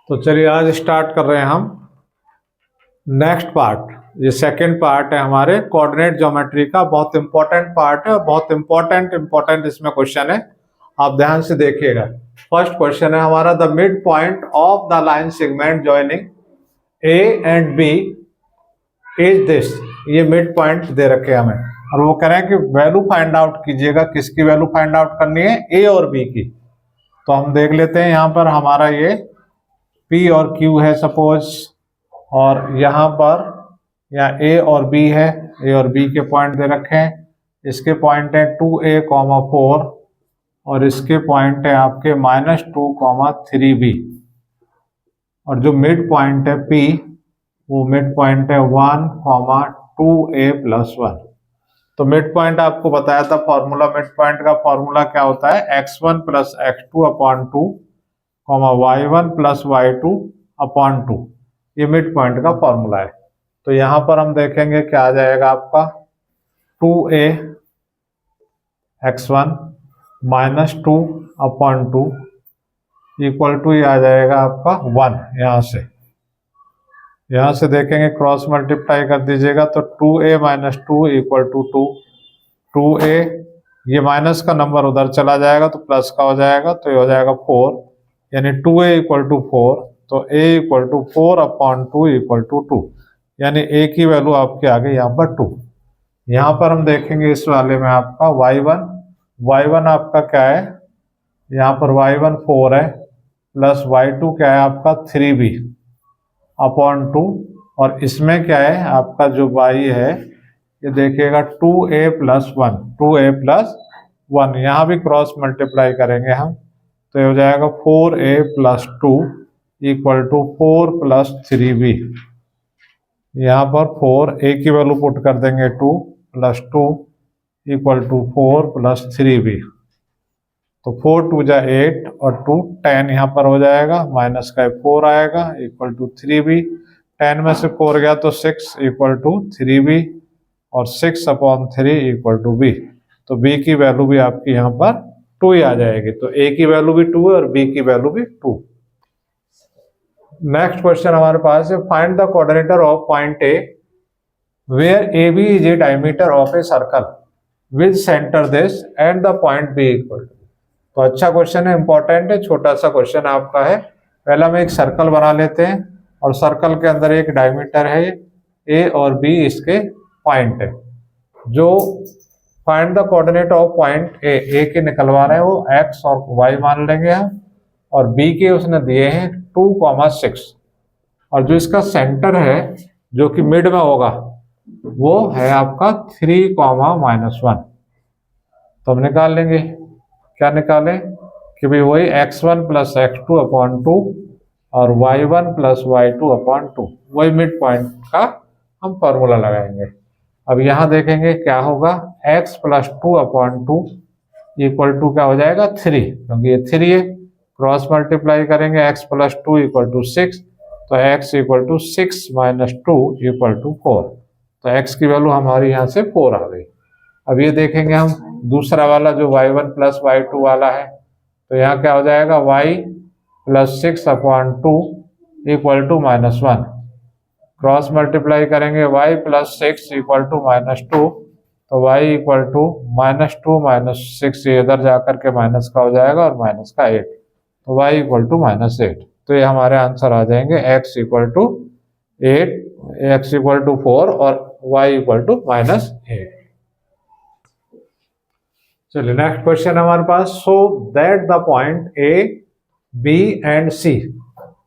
तो चलिए आज स्टार्ट कर रहे हैं हम नेक्स्ट पार्ट। ये सेकंड पार्ट है हमारे कोऑर्डिनेट ज्योमेट्री का, बहुत इंपॉर्टेंट पार्ट है और बहुत इंपॉर्टेंट इसमें क्वेश्चन है, आप ध्यान से देखिएगा। फर्स्ट क्वेश्चन है हमारा, the mid point of the line segment joining A and B is this. ये मिड पॉइंट दे रखे हैं हमें और वो कह रहे हैं कि वैल्यू फाइंड आउट कीजिएगा। किसकी वैल्यू फाइंड आउट करनी है? ए और बी की। तो हम देख लेते हैं, यहाँ पर हमारा ये P और Q है सपोज, और यहाँ पर ए और बी है, ए और बी के पॉइंट दे रखे हैं। इसके पॉइंट है 2a, 4 और इसके पॉइंट है आपके -2, 3b। और जो मिड पॉइंट है P, वो मिड पॉइंट है 1, 2a + 1। तो मिड पॉइंट आपको बताया था फॉर्मूला, मिड पॉइंट का फॉर्मूला क्या होता है? x1 + x2/2, y1 + y2/2। ये मिड पॉइंट का फॉर्मूला है। तो यहाँ पर हम देखेंगे क्या आ जाएगा आपका, 2a x1 -2/2 इक्वल टू ये आ जाएगा आपका 1। यहाँ से देखेंगे, क्रॉस मल्टीप्लाई कर दीजिएगा तो 2a - 2 = 2। 2a, ये माइनस का नंबर उधर चला जाएगा तो प्लस का हो जाएगा, तो ये हो जाएगा 4, यानी 2a = 4। तो a = 4/2 = 2, यानी a की वैल्यू आपके आ गई यहाँ पर 2। यहाँ पर हम देखेंगे इस वाले में आपका y1 आपका क्या है? यहाँ पर y1 4 है, प्लस y2 क्या है आपका 3b/2, और इसमें क्या है आपका जो y है, ये देखिएगा 2a + 1। यहाँ भी क्रॉस मल्टीप्लाई करेंगे हम, तो ये हो जाएगा 4a + 2 = 4 + 3b। यहाँ पर 4, a की वैल्यू पुट कर देंगे 2 + 2 = 4 + 3b। तो 4 × 2 = 8 और 2 10 यहाँ पर हो जाएगा, माइनस का 4 आएगा = 3b। 10 में से 4 गया तो 6 = 3b, और 6/3 = b। तो b की वैल्यू भी आपकी यहाँ पर 2 ही आ जाएगी। तो a की वैल्यू भी 2 है और b की वैल्यू भी 2। नेक्स्ट क्वेश्चन हमारे पास है, find the coordinator of point A where AB is a diameter of a circle with centre this and the point B = तो अच्छा क्वेश्चन है, इंपॉर्टेंट है, छोटा सा क्वेश्चन आपका है। पहले हम एक सर्कल बना लेते हैं और सर्कल के अंदर एक डायमीटर है, A और B इसके पॉइंट है। जो find the coordinate of point ए के निकलवा रहे हैं वो x और y मान लेंगे हम, और B के उसने दिए हैं 2, 6, और जो इसका सेंटर है जो कि मिड में होगा वो है आपका 3, -1। तो हम निकाल लेंगे, क्या निकालें कि भाई वही x1 + x2/2 और y1 + y2/2, वही मिड पॉइंट का हम फॉर्मूला लगाएंगे। अब यहाँ देखेंगे क्या होगा, x + 2/2 = क्या हो जाएगा 3, क्योंकि ये 3 है। क्रॉस मल्टीप्लाई करेंगे, x + 2 = 6, तो x = 6 - 2 = 4। तो x की वैल्यू हमारी यहाँ से 4 आ गई। अब ये देखेंगे हम दूसरा वाला जो y1 + y2 वाला है, तो यहाँ क्या हो जाएगा, y + 6/2 = -1। क्रॉस मल्टीप्लाई करेंगे, y + 6 = -2, तो y = -2 - 6, ये इधर जाकर के माइनस का हो जाएगा और माइनस का 8, तो y = -8। तो ये हमारे आंसर आ जाएंगे, x = 8, x = 4 और y = -8। चलिए नेक्स्ट क्वेश्चन हमारे पास, so that the point A, B and C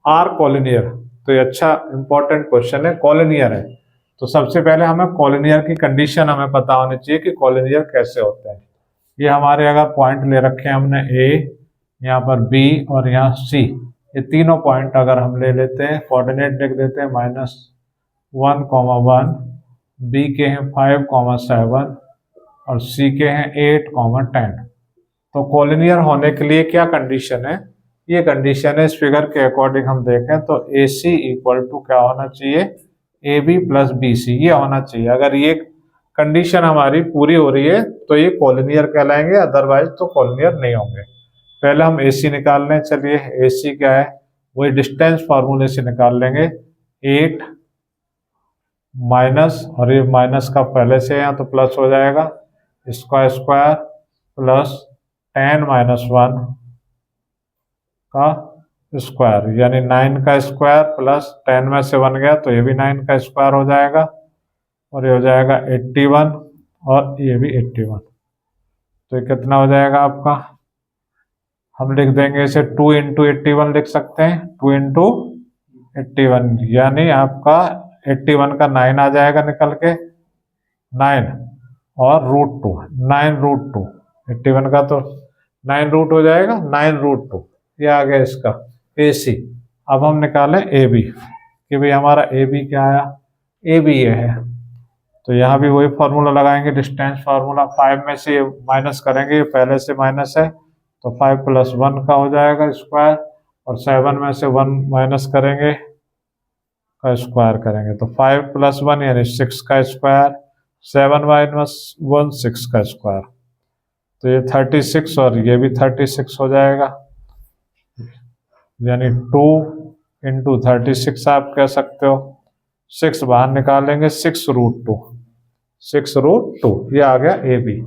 are collinear. तो ये अच्छा इंपॉर्टेंट क्वेश्चन है, कॉलिनियर है। तो सबसे पहले हमें कॉलिनियर की कंडीशन हमें पता होनी चाहिए कि कॉलिनियर कैसे होते हैं। ये हमारे अगर पॉइंट ले रखे हैं हमने ए, यहाँ पर बी और यहाँ सी, ये तीनों पॉइंट अगर हम ले लेते हैं, कोऑर्डिनेट लिख देते हैं -1, 1, बी के हैं 5, 7 और सी के हैं 8, 10। तो कॉलिनियर होने के लिए क्या कंडीशन है? ये कंडीशन है, इस फिगर के अकॉर्डिंग हम देखें तो AC = क्या होना चाहिए, AB + BC, ये होना चाहिए। अगर ये कंडीशन हमारी पूरी हो रही है तो ये कॉलिनियर कहलाएंगे, अदरवाइज तो कॉलिनियर नहीं होंगे। पहले हम AC निकाल लें। चलिए AC क्या है, वही डिस्टेंस फार्मूले से निकाल लेंगे। 8 माइनस, और ये माइनस का पहले से यहाँ तो प्लस हो जाएगा, इसका स्क्वायर प्लस 10 माइनस 1 का स्क्वायर, यानी 9 का स्क्वायर प्लस 10 में से 1 गया तो ये भी 9 का स्क्वायर हो जाएगा, और ये हो जाएगा 81, और ये भी 81। तो ये कितना हो जाएगा आपका, हम लिख देंगे इसे 2 इंटू 81 लिख सकते हैं, 2 इंटू 81, यानी आपका 81 का 9 आ जाएगा निकल के, 9 और √2, 9√2, 81 का तो 9 रूट हो जाएगा, 9√2, ये आ गया इसका AC। अब हम निकालें AB कि भाई हमारा AB क्या आया, AB ये है, तो यहाँ भी वही फार्मूला लगाएंगे, डिस्टेंस फार्मूला। 5 में से माइनस करेंगे, ये पहले से माइनस है तो 5 + 1 का हो जाएगा स्क्वायर, और 7 में से 1 माइनस करेंगे का स्क्वायर करेंगे तो 5 + 1 यानी 6 का स्क्वायर, 7 माइनस 1 6 का स्क्वायर, तो ये 36 और ये भी 36 हो जाएगा, यानी 2 इंटू 36 आप कह सकते हो। 6 बाहर निकालेंगे, 6√2, 6√2, ये आ गया AB।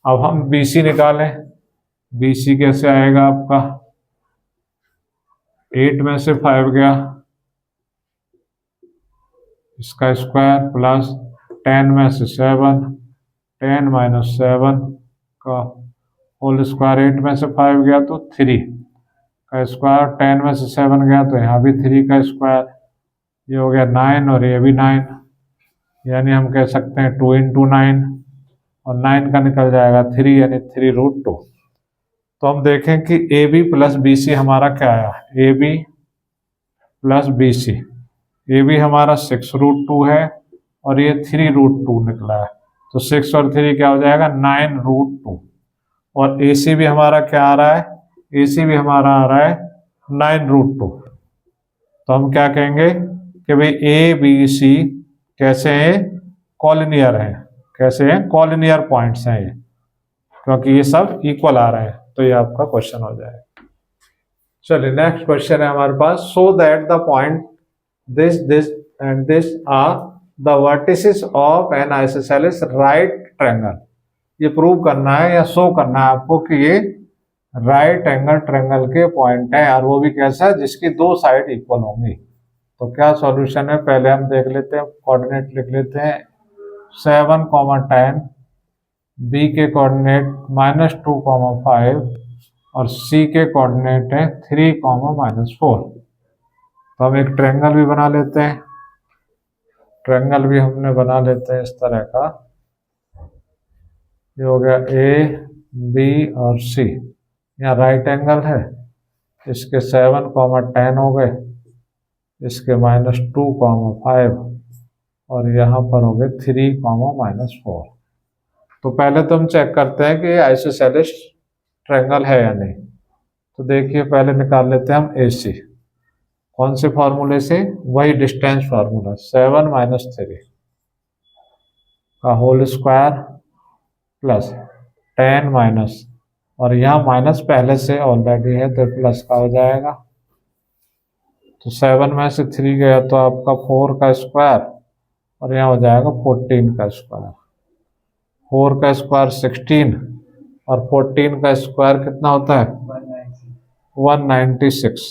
अब हम BC निकालें, BC कैसे आएगा आपका, 8 में से 5 गया, इसका स्क्वायर प्लस 10 में से 7, 10 माइनस 7 का होल स्क्वायर, 8 में से 5 गया तो 3 का स्क्वायर, 10 में से 7 गया तो यहाँ भी 3 का स्क्वायर, ये हो गया 9 और ये भी 9, यानी हम कह सकते हैं 2 इंटू 9, और 9 का निकल जाएगा 3, यानी 3√2। तो हम देखें कि AB प्लस BC हमारा क्या आया, AB प्लस BC, AB हमारा 6√2 है और ये 3√2 निकला है, तो 6 और 3 क्या हो जाएगा, 9√2, और AC भी हमारा क्या आ रहा है, AC भी हमारा आ रहा है 9√2। तो हम क्या कहेंगे कि भाई ABC कैसे हैं, कॉलिनियर हैं, कैसे हैं, कॉलिनियर पॉइंट्स हैं ये, क्योंकि ये सब इक्वल आ रहे हैं, तो ये आपका क्वेश्चन हो जाएगा। चलिए नेक्स्ट क्वेश्चन है हमारे पास, so that the point this and this are the vertices of an isosceles right triangle. ये प्रूव करना है या शो करना है आपको कि ये राइट एंगल ट्रायंगल के पॉइंट है, और वो भी कैसा है, जिसकी 2 साइड इक्वल होंगी। तो क्या सॉल्यूशन है, पहले हम देख लेते हैं, कोऑर्डिनेट लिख लेते हैं, 7, 10, B के कोऑर्डिनेट -2, 5, और C के कोऑर्डिनेट है 3, -4। तो हम एक ट्रायंगल भी बना लेते हैं, ट्रायंगल भी हमने बना लेते हैं इस तरह का, ये हो गया A, B और C, यहाँ राइट एंगल है, इसके 7, 10 हो गए, इसके -2, 5, और यहाँ पर हो गए 3, -4। तो पहले तो हम चेक करते हैं कि ये आइसोसेलेस ट्रायंगल है या नहीं। तो देखिए पहले निकाल लेते हैं हम AC, कौन से फार्मूले से, वही डिस्टेंस फार्मूला, 7 - 3 का होल स्क्वायर प्लस 10 माइनस, और यहाँ माइनस पहले से ऑलरेडी है तो प्लस का हो जाएगा, तो 7 में से 3 गया तो आपका 4 का स्क्वायर, और यहाँ हो जाएगा 14 का स्क्वायर, 4 का स्क्वायर 16, और 14 का स्क्वायर कितना होता है, 196।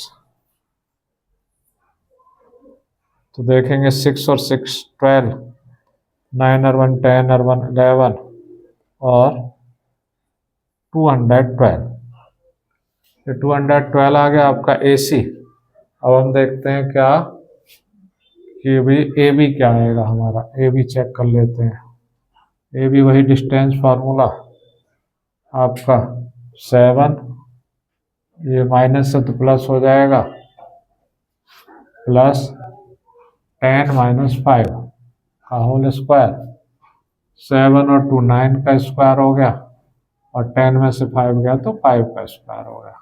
तो देखेंगे 6 और 6 12, 9 और 1 10 और 1 11, और 212, ये 212 आ गया आपका AC। अब हम देखते हैं क्या कि भी AB क्या आएगा हमारा, AB चेक कर लेते हैं, AB वही डिस्टेंस फार्मूला आपका 7, ये माइनस से तो प्लस हो जाएगा, प्लस 10 - 5 का होल स्क्वायर, 7 और 2 9 का स्क्वायर हो गया, और 10 में से 5 गया तो 5 का स्क्वायर हो गया,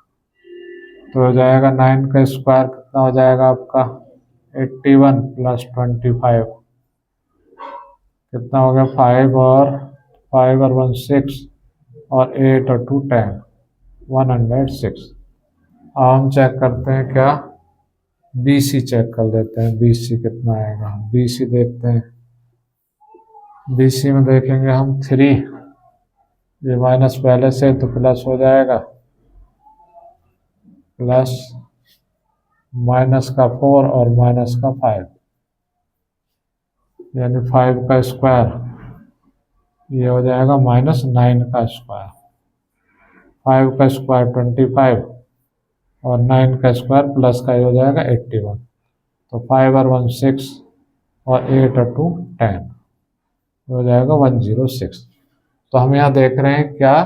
तो हो जाएगा 9 का स्क्वायर कितना हो जाएगा आपका, 81 + 25 कितना हो गया, 5 और 1 6, और 8 और 2 10, 106। अब हम चेक करते हैं क्या BC चेक कर लेते हैं, BC कितना आएगा। BC देखते हैं, BC में देखेंगे हम 3, ये माइनस पहले से तो प्लस हो जाएगा, प्लस माइनस का 4 और माइनस का 5, यानी 5 का स्क्वायर, ये हो जाएगा माइनस 9 का स्क्वायर। 5 का स्क्वायर 25 और 9 का स्क्वायर प्लस का ये हो जाएगा 81। तो 5 और 1 6 और 8 और 2 10, हो जाएगा 106। तो हम यहाँ देख रहे हैं क्या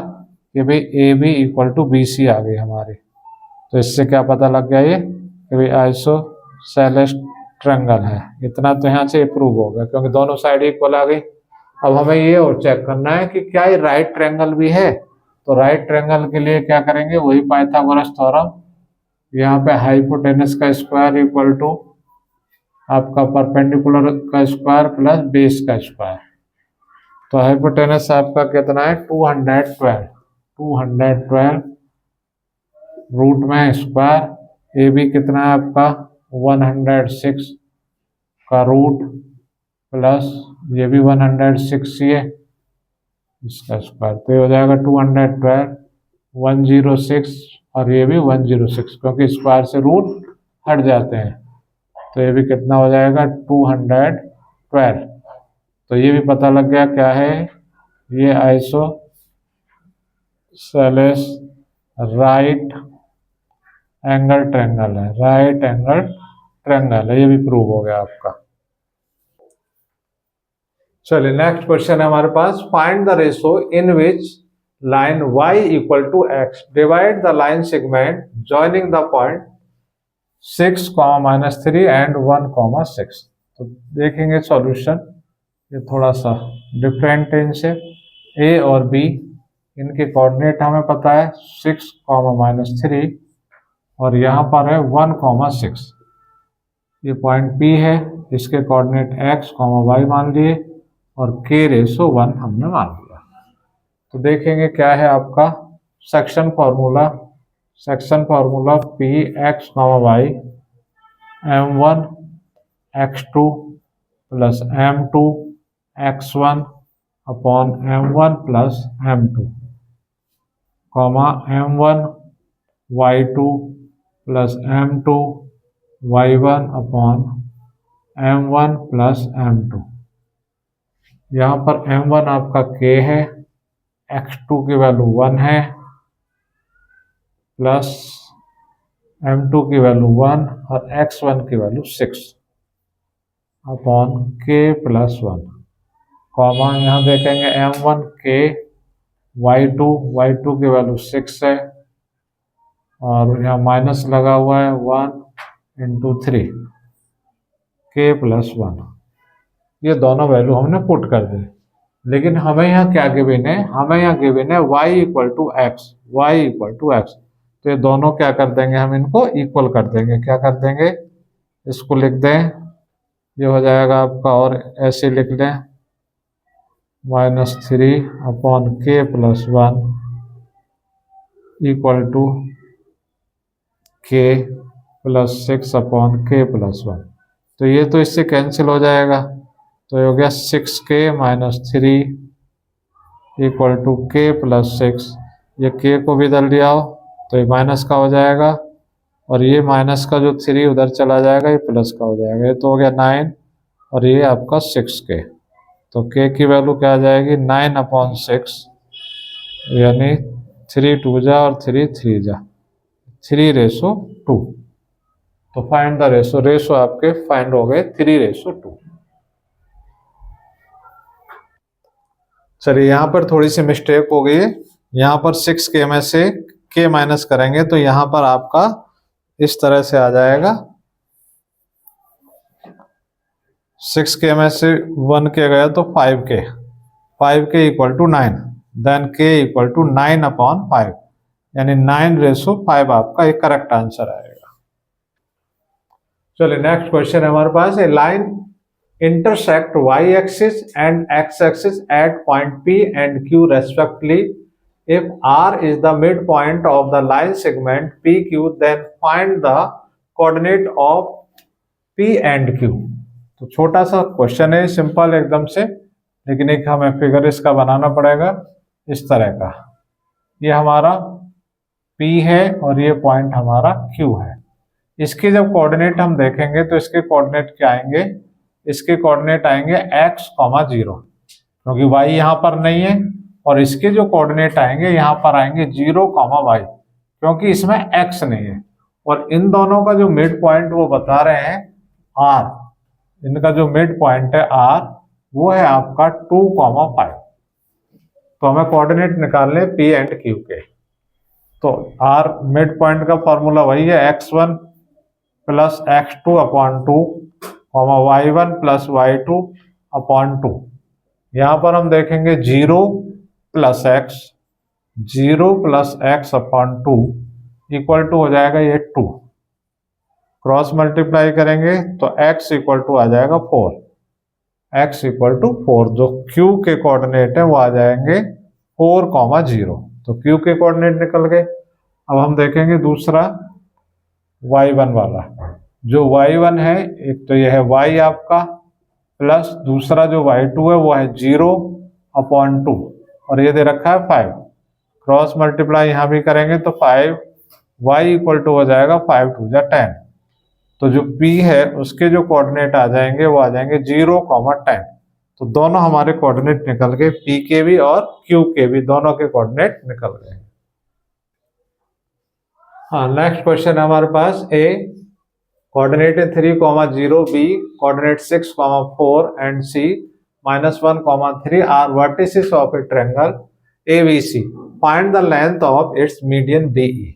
कि भाई A B equal to B C आ गई हमारी। तो इससे क्या पता लग गया ये कि भाई आइसोसेलेस ट्रायंगल है। इतना तो यहाँ से प्रूव हो गया क्योंकि दोनों साइड इक्वल आ गई। अब हमें ये और चेक करना है कि क्या ये राइट ट्रायंगल भी है। तो राइट ट्रायंगल के लिए क्या करेंगे, वही पाइथागोरस थ्योरम। यहाँ पे हाइपोटेनस का स्क्वायर इक्वल टू आपका परपेंडिकुलर का स्क्वायर प्लस बेस का स्क्वायर। तो हाइपोटेनस आपका कितना है 212 रूट में स्क्वायर। ए बी कितना है आपका 106 का रूट प्लस ये भी 106 ही है इसका स्क्वायर। तो ये हो जाएगा 212 106 और ये भी 106 क्योंकि स्क्वायर से रूट हट जाते हैं। तो ये भी कितना हो जाएगा 212। तो ये भी पता लग गया क्या है, ये आइसोसेलेस राइट एंगल ट्रायंगल है, राइट एंगल ट्रायंगल है। ये भी प्रूव हो गया आपका। चलिए नेक्स्ट क्वेश्चन है हमारे पास, find the ratio in which line y equal to x divide the line segment joining the point 6, -3 and 1, 6। तो देखेंगे सॉल्यूशन, ये थोड़ा सा डिफरेंट है इनसे। ए और बी इनके कोऑर्डिनेट हमें पता है 6, -3 और यहाँ पर है 1, 6। ये पॉइंट P है, इसके कोऑर्डिनेट x, y मान लिए और k रेशो 1 हमने मान लिया। तो देखेंगे क्या है आपका section formula P x, y m1 x2 plus m2 x1 upon m1 plus m2 m1 y2 plus m2 y1 upon m1 plus m2। यहाँ पर m1 आपका k है, x2 की वैल्यू 1 है प्लस m2 की वैल्यू 1 और x1 की value 6 upon k plus 1 comma यहाँ देखेंगे m1 k y2 की वैल्यू 6 है और यहाँ माइनस लगा हुआ है 1 इंटू 3 k प्लस 1। ये दोनों वैल्यू हमने पुट कर दी। लेकिन हमें यहाँ क्या गिवन है, हमें यहाँ गिवन है y इक्वल टू एक्स। तो ये दोनों क्या कर देंगे, हम इनको इक्वल कर देंगे। क्या कर देंगे, इसको लिख दें, ये हो जाएगा आपका, और ऐसे लिख लें -3 upon k plus 1 equal to k plus 6 upon k plus 1। तो ये तो इससे कैंसिल हो जाएगा। तो ये हो गया 6k minus 3 equal to k plus 6। ये k को भी इधर ले आओ तो ये माइनस का हो जाएगा और ये माइनस का जो 3 उधर चला जाएगा, ये प्लस का हो जाएगा। ये तो हो गया 9 और ये आपका 6k। तो k की वैल्यू क्या आ जाएगी 9 अपॉन 6 यानी 3 2 जा और 3 3 जा 3:2। तो फाइंड द रेशो आपके फाइंड हो गए 3:2। चलिए यहाँ पर थोड़ी सी मिस्टेक हो गई है। यहाँ पर 6k में से k माइनस करेंगे तो यहाँ पर आपका इस तरह से आ जाएगा। 6k में से 1k गया तो 5k equal to 9, then k equal to 9 upon 5 यानी 9:5 आपका एक करेक्ट आंसर आएगा। चलिए नेक्स्ट क्वेश्चन है हमारे पास, ए line intersect y-axis and x-axis at point P and Q respectively. If R is the midpoint of the line segment PQ, then find the coordinate of P and Q. तो छोटा सा question है, simple एकदम से, लेकिन एक हमें figure इसका बनाना पड़ेगा इस तरह का। ये हमारा P है और ये पॉइंट हमारा Q है। इसके जब कोऑर्डिनेट हम देखेंगे तो इसके कोऑर्डिनेट क्या आएंगे, इसके कोऑर्डिनेट आएंगे x, 0, क्योंकि y यहाँ पर नहीं है, और इसके जो कोऑर्डिनेट आएंगे यहाँ पर आएंगे 0, y, क्योंकि इसमें x नहीं है। और इन दोनों का जो मिड पॉइंट वो बता रहे हैं r, इनका जो मिड पॉइंट है r वो है आपका 2, 5। तो हमें कोऑर्डिनेट निकालने P एंड Q के। तो r मिड पॉइंट का फॉर्मूला वही है, x1 plus x2 upon 2, y1 plus y2 upon 2। यहाँ पर हम देखेंगे 0 plus x upon 2 equal to हो जाएगा ये 2। क्रॉस मल्टीप्लाई करेंगे तो x इक्वल टू आ जाएगा 4, x इक्वल टू 4। जो q के कोऑर्डिनेट है वो आ जाएंगे 4, 0। तो q के कोऑर्डिनेट निकल गए। अब हम देखेंगे दूसरा y1 वाला। जो y1 है, एक तो यह है y आपका, प्लस दूसरा जो y2 है वो है 0 अपॉन 2, और ये दे रखा है 5। क्रॉस मल्टीप्लाई यहाँ भी करेंगे तो 5, y इक्वल टू हो जाएगा 5 2 जा 10। तो जो p है उसके जो कोऑर्डिनेट आ जाएंगे वो आ जाएंगे 0, 10। तो दोनों हमारे कोऑर्डिनेट निकल गए, p के भी और q के भी, दोनों के कोऑर्डिनेट निकल गए। हाँ, नेक्स्ट क्वेश्चन है हमारे पास। A coordinate 3, 0, B coordinate 6, 4 and C -1, 3 are vertices of a triangle ABC। Find the length of its median BE।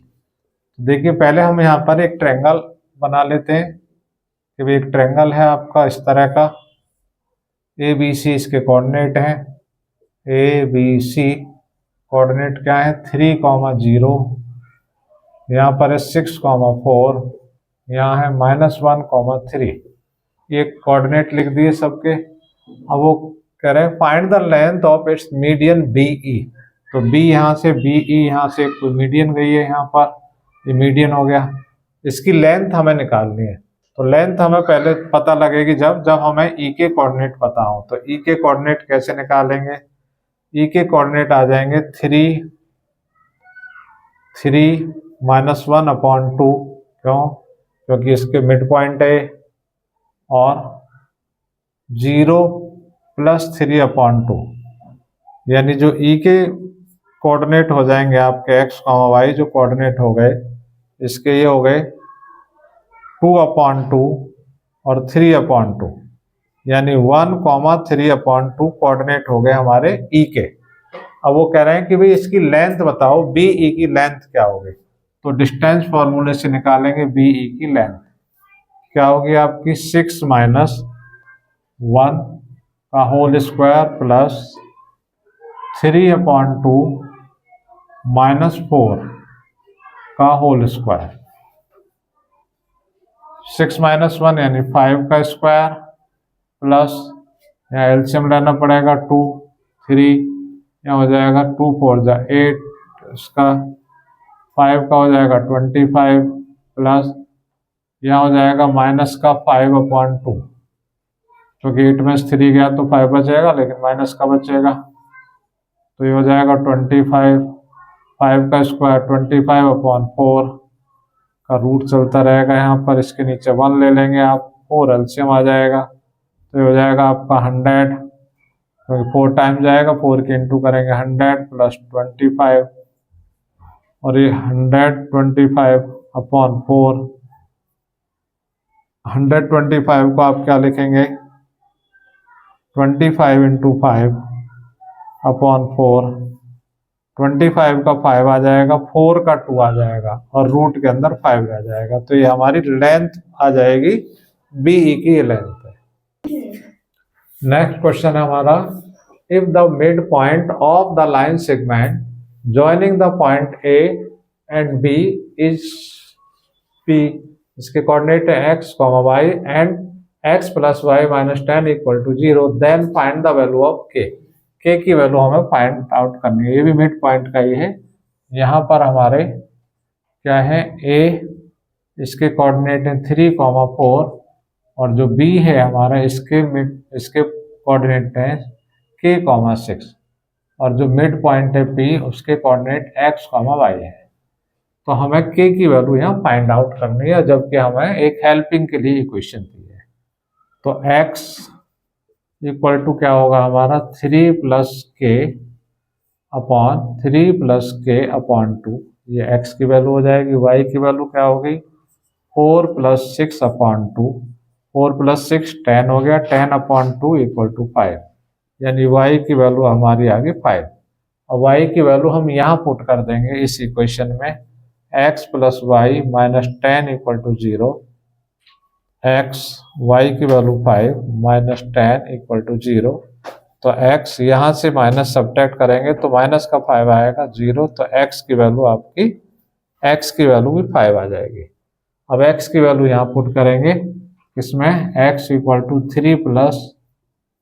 देखिए पहले हम यहाँ पर एक ट्रायंगल बना लेते हैं कि भाई एक ट्रायंगल है आपका इस तरह का, ABC इसके कोऑर्डिनेट हैं। ABC कोऑर्डिनेट क्या है, 3, 0, यहाँ पर है 6, 4, यहाँ है -1, 3। ये कोऑर्डिनेट लिख दिए सबके। अब वो कह रहे हैं find the length of its median BE। तो B यहाँ से, BE यहाँ से कोई मीडियन गई है, यहाँ पर ये मीडियन हो गया। इसकी लेंथ हमें निकालनी है। तो लेंथ हमें पहले पता लगेगी जब हमें E के कोऑर्डिनेट पता हो। तो E के कोऑर्डिनेट कैसे निकालेंगे, E के कोऑर्डिनेट आ जाएंगे 3, -1 अपॉन 2, क्यों, क्योंकि इसके मिड पॉइंट है, और 0 प्लस 3 अपॉन 2, यानी जो E के कोऑर्डिनेट हो जाएंगे आपके x, y जो कोऑर्डिनेट हो गए इसके, ये हो गए 2 अपॉन 2 और 3 अपॉन 2, यानी 1, 3 अपॉन 2 कोऑर्डिनेट हो गए हमारे E के। अब वो कह रहे हैं कि भाई इसकी लेंथ बताओ, BE की लेंथ क्या होगी। तो डिस्टेंस फॉर्मूले से निकालेंगे BE की लेंथ। क्या होगी आपकी 6 - 1 का होल स्क्वायर प्लस 3 अपॉन 2 -4 का होल स्क्वायर। 6 - 1 यानी 5 का स्क्वायर, प्लस यहाँ एलसीएम लेना पड़ेगा 2, 3, यहाँ हो जाएगा 2, 4 जा 8, इसका 5 का हो जाएगा 25, प्लस यहाँ हो जाएगा माइनस का 5 अपॉन 2, क्योंकि 8 में 3 गया तो 5 बचेगा, लेकिन माइनस का बचेगा। तो ये हो जाएगा 25, 5 का स्क्वायर 25 अपॉन 4 का रूट चलता रहेगा यहाँ पर, इसके नीचे 1 ले लेंगे आप, 4 एलसीएम आ जाएगा। तो ये हो जाएगा आपका 100, क्योंकि 4 टाइम जाएगा, 4 के इंटू करेंगे 100 प्लस 25, और ये 125 अपॉन 4। 125 को आप क्या लिखेंगे, 25 इंटू 5 अपॉन 4। 25 का 5 आ जाएगा, 4 का 2 आ जाएगा, और रूट के अंदर 5 रह जाएगा। तो ये हमारी लेंथ आ जाएगी, BE की लेंथ है। नेक्स्ट क्वेश्चन है हमारा, if the mid point of the line segment joining the point A and B is P, इसके कोऑर्डिनेट है x, y and x plus y minus 10 equal to 0, then find the value of k। k की value हमें find out करनी है। ये भी mid point का ही है। यहाँ पर हमारे क्या है, A इसके कोऑर्डिनेट हैं 3,4 और जो b है हमारा इसके कोऑर्डिनेट हैं k,6 और जो मिड पॉइंट है p उसके कोऑर्डिनेट x, y है। तो हमें k की वैल्यू यहाँ फाइंड आउट करनी है, जबकि हमें एक हेल्पिंग के लिए इक्वेशन दी है। तो x इक्वल टू क्या होगा हमारा 3 + k अपॉन 3 + k अपॉन 2, ये x की वैल्यू हो जाएगी। y की वैल्यू क्या हो गई 4 + 6 अपॉन 2, 4 + 6 10 हो गया, 10 अपॉन 2 इक्वल टू 5, यानी y की वैल्यू हमारी आ गई 5। और y की वैल्यू हम यहाँ पुट कर देंगे इस इक्वेशन में, x + y - 10 equal to 0, x y की वैल्यू 5 - 10 इक्वल टू 0। तो x यहाँ से माइनस सब्ट्रैक्ट करेंगे तो माइनस का 5 आएगा 0, तो x की वैल्यू आपकी x की वैल्यू भी 5 आ जाएगी। अब x की वैल्यू यहाँ पुट करेंगे इसमें, x equal to 3 +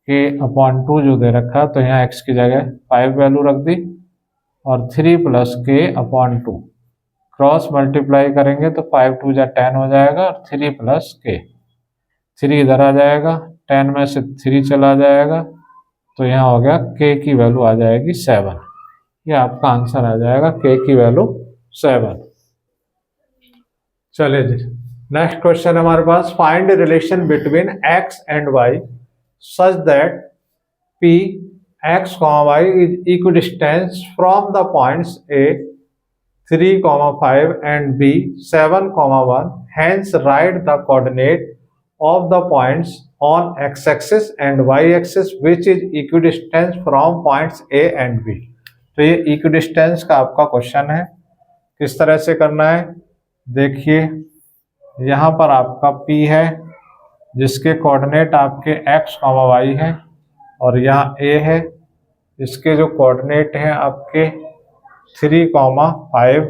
k upon 2 जो दे रखा है, तो यहाँ x की जगह 5 वैल्यू रख दी और 3 + k अपॉन 2 क्रॉस मल्टीप्लाई करेंगे तो 5 × 2 = 10 हो जाएगा और 3 + k, 3 इधर आ जाएगा, 10 में से 3 चला जाएगा, तो यहाँ हो गया k की वैल्यू आ जाएगी 7। ये आपका आंसर आ जाएगा k की वैल्यू 7। चलिए जी, नेक्स्ट क्वेश्चन हमारे पास, find relation between x and y such that p x, y is equidistance from the points a 3, 5 and b 7, 1, hence write the coordinate of the points on x-axis and y-axis which is equidistant from points a and b। तो ये equidistance का आपका question है, किस तरह से करना है देखिए। यहाँ पर आपका p है जिसके कोऑर्डिनेट आपके x, y है और यहाँ a है, इसके जो कोऑर्डिनेट हैं आपके 3, 5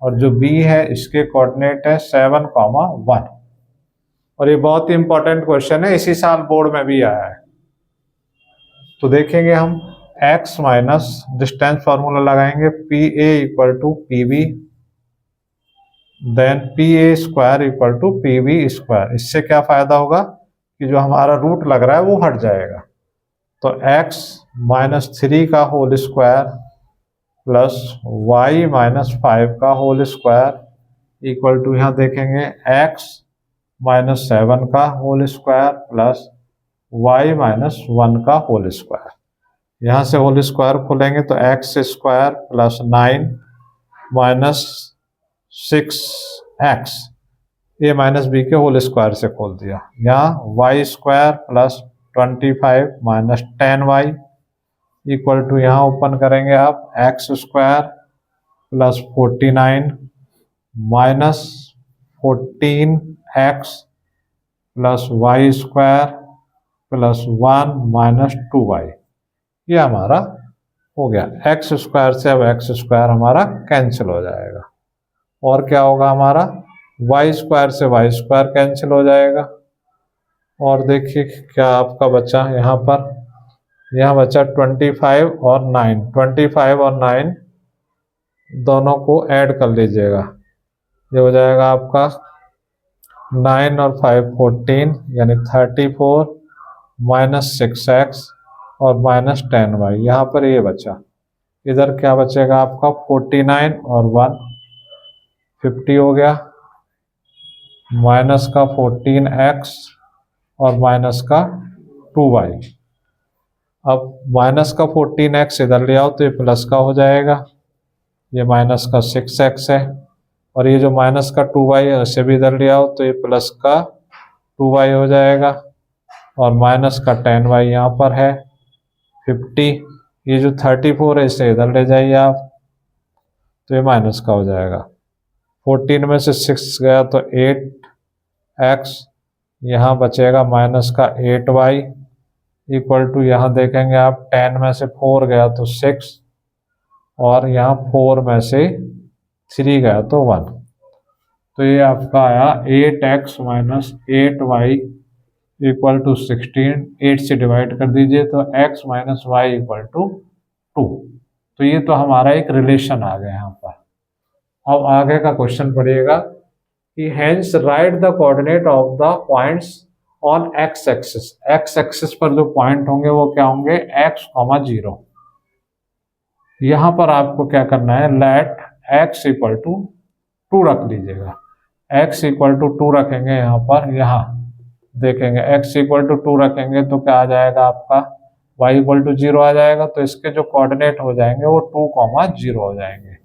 और जो b है इसके कोऑर्डिनेट है 7, 1। और ये बहुत ही इंपॉर्टेंट क्वेश्चन है, इसी साल बोर्ड में भी आया है। तो देखेंगे हम x माइनस डिस्टेंस फार्मूला लगाएंगे, PA equal to PB, then PA² equal to PB²। इससे क्या फायदा होगा कि जो हमारा रूट लग रहा है वो हट जाएगा। तो x - 3 का होल स्क्वायर प्लस y - 5 का होल स्क्वायर इक्वल टू, यहाँ देखेंगे x - 7 का होल स्क्वायर प्लस y - 1 का होल स्क्वायर। यहाँ से होल स्क्वायर खोलेंगे तो x² plus 9 - 6x, a minus B के होल स्क्वायर से खोल दिया। यहाँ y² plus 25 - 10y equal to, यहाँ ओपन करेंगे आप x² plus 49 minus 14x plus y² plus 1 minus 2y। ये हमारा हो गया, x² से अब x² हमारा कैंसिल हो जाएगा और क्या होगा हमारा y² से y² कैंसिल हो जाएगा। और देखिए क्या आपका बचा यहाँ पर, यहाँ बचा 25 और 9, 25 और 9 दोनों को ऐड कर लीजिएगा, ये हो जाएगा आपका 9 और 5 14, यानी 34 माइनस 6x और माइनस 10y। यहाँ पर ये बचा, इधर क्या बचेगा आपका 49 और 1 50 हो गया, माइनस का 14x और माइनस का 2y। अब माइनस का 14x इधर ले आओ तो ये प्लस का हो जाएगा, ये माइनस का 6x है, और ये जो माइनस का 2y है उसे भी इधर ले आओ तो ये प्लस का 2y हो जाएगा, और माइनस का 10y यहाँ पर है 50, ये जो 34 है इसे इधर ले जाइए आप तो ये माइनस का हो जाएगा। 14 में से 6 गया तो 8x, यहाँ बचेगा माइनस का 8y इक्वल टू, यहाँ देखेंगे आप 10 में से 4 गया तो 6 और यहाँ 4 में से 3 गया तो 1। तो ये आपका आया 8x minus 8y equal to 16। 8 से डिवाइड कर दीजिए तो x minus y equal to 2। तो ये तो हमारा एक रिलेशन आ गया यहाँ पर। अब आगे का क्वेश्चन पढ़िएगा, कि hence write the coordinate of the points on x axis. x axis पर जो पॉइंट होंगे वो क्या होंगे, x, 0। यहाँ पर आपको क्या करना है, लेट x इक्वल टू 2 रख लीजिएगा। x इक्वल टू 2 रखेंगे यहाँ पर, यहाँ देखेंगे x इक्वल टू 2 रखेंगे तो क्या आ जाएगा आपका, y इक्वल टू 0 आ जाएगा। तो इसके जो कोऑर्डिनेट हो जाएंगे वो 2, 0 हो जाएंगे।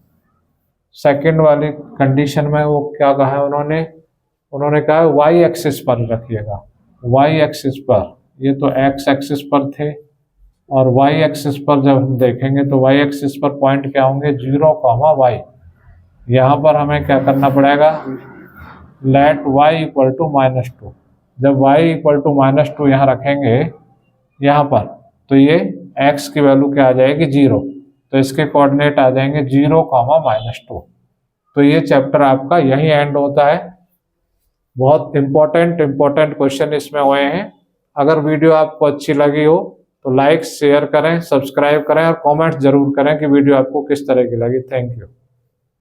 सेकंड वाली कंडीशन में वो क्या कहा है उन्होंने कहा है y एक्सिस पर रखिएगा। y एक्सिस पर, ये तो x एक्सिस पर थे, और y एक्सिस पर जब हम देखेंगे तो y एक्सिस पर पॉइंट क्या होंगे, 0, y। यहाँ पर हमें क्या करना पड़ेगा, लेट y इक्वल टू -2। जब y इक्वल टू -2 यहाँ रखेंगे यहाँ पर, तो ये x की वैल्यू क्या आ जाएगी, 0। तो इसके कोऑर्डिनेट आ जाएंगे 0, -2। तो ये चैप्टर आपका यही एंड होता है। बहुत इंपॉर्टेंट क्वेश्चन इसमें हुए हैं। अगर वीडियो आपको अच्छी लगी हो तो लाइक, शेयर करें, सब्सक्राइब करें और कमेंट जरूर करें कि वीडियो आपको किस तरह की लगी। Thank you.